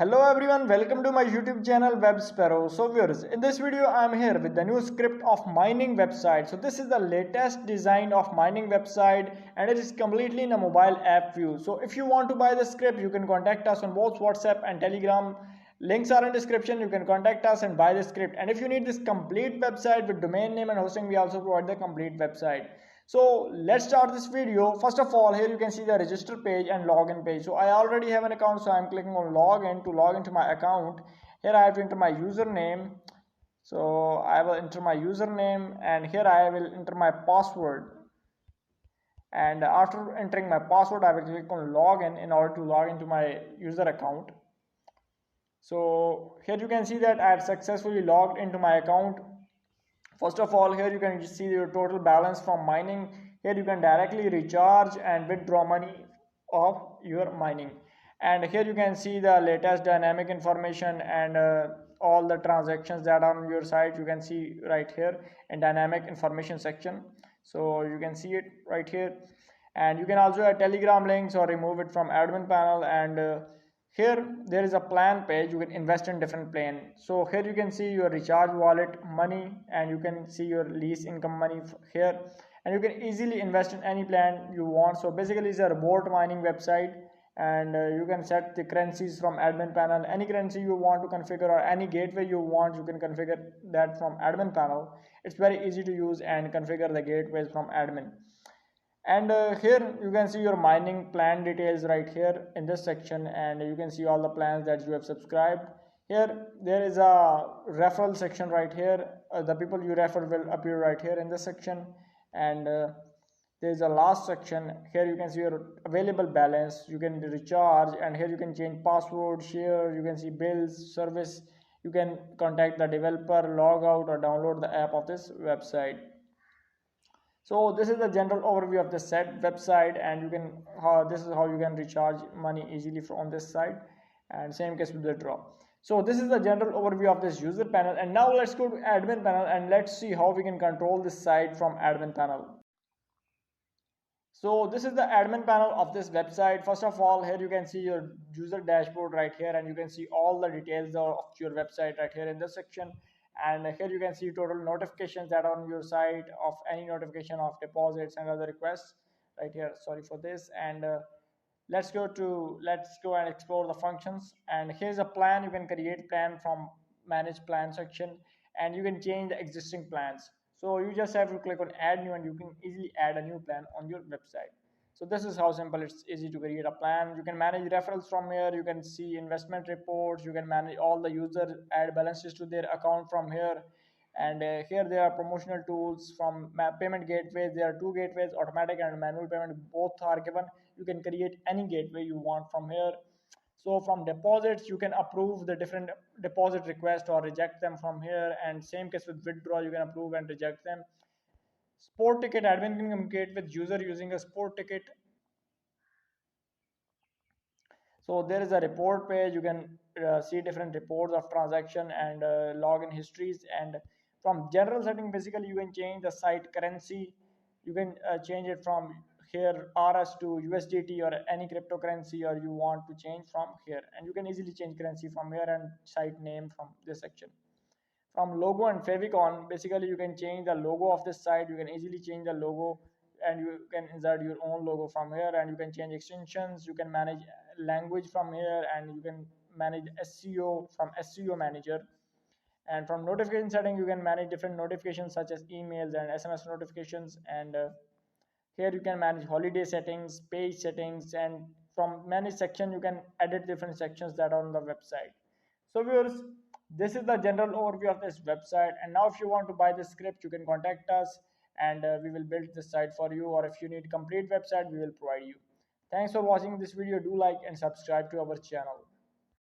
Hello everyone, welcome to my YouTube channel Web Sparrow. So viewers, in this video I am here with the new script of mining website. So this is the latest design of mining website and it is completely in a mobile app view. So if you want to buy the script, you can contact us on both WhatsApp and Telegram. Links are in description. You can contact us and buy the script. And if you need this complete website with domain name and hosting, we also provide the complete website. So let's start this video. First of all, here you can see the register page and login page. So I already have an account, so I'm clicking on login to log into my account. Here I have to enter my username. So I will enter my username and here I will enter my password. And after entering my password, I will click on login in order to log into my user account. So here you can see that I have successfully logged into my account. First of all, here you can see your total balance from mining. Here you can directly recharge and withdraw money of your mining. And here you can see the latest dynamic information and all the transactions that are on your site. You can see right here in dynamic information section. So you can see it right here. And you can also add Telegram links or remove it from admin panel. And here there is a plan page. You can invest in different plan. So here you can see your recharge wallet money and you can see your lease income money here, and you can easily invest in any plan you want. So basically it's a robot mining website, and you can set the currencies from admin panel. Any currency you want to configure or any gateway you want, you can configure that from admin panel. It's very easy to use and configure the gateways from admin. And here you can see your mining plan details right here in this section, and you can see all the plans that you have subscribed. Here there is a referral section right here. The people you refer will appear right here in this section. And there is a last section. Here you can see your available balance. You can recharge, and here you can change password, share. You can see bills, service. You can contact the developer, log out or download the app of this website. So this is the general overview of the set website, and you can this is how you can recharge money easily from this site, and same case with the draw. So this is the general overview of this user panel, and now let's go to admin panel and let's see how we can control this site from admin panel. So this is the admin panel of this website. First of all, here you can see your user dashboard right here, and you can see all the details of your website right here in this section. And here you can see total notifications that are on your site of any notification of deposits and other requests right here. Sorry for this. And let's go and explore the functions. And here's a plan. You can create plan from manage plan section, and you can change the existing plans. So you just have to click on add new and you can easily add a new plan on your website. So this is how simple it's easy to create a plan. You can manage referrals from here. You can see investment reports. You can manage all the user add balances to their account from here. And here there are promotional tools from payment gateways. There are two gateways, automatic and manual payment. Both are given. You can create any gateway you want from here. So from deposits, you can approve the different deposit requests or reject them from here. And same case with withdraw, you can approve and reject them. Sport ticket, admin can communicate with user using a sport ticket. So there is a report page. You can see different reports of transaction and login histories. And from general setting, basically you can change the site currency. You can change it from here RS to USDT or any cryptocurrency, or you want to change from here. And you can easily change currency from here and site name from this section. From logo and favicon, basically you can change the logo of this site. You can easily change the logo, and you can insert your own logo from here. And you can change extensions. You can manage language from here, and you can manage SEO from SEO manager. And from notification setting, you can manage different notifications such as emails and SMS notifications. And here you can manage holiday settings, page settings, and from manage section you can edit different sections that are on the website. So viewers, this is the general overview of this website. And now if you want to buy the script, you can contact us, and we will build this site for you. Or if you need complete website, we will provide you. Thanks for watching this video. Do like and subscribe to our channel.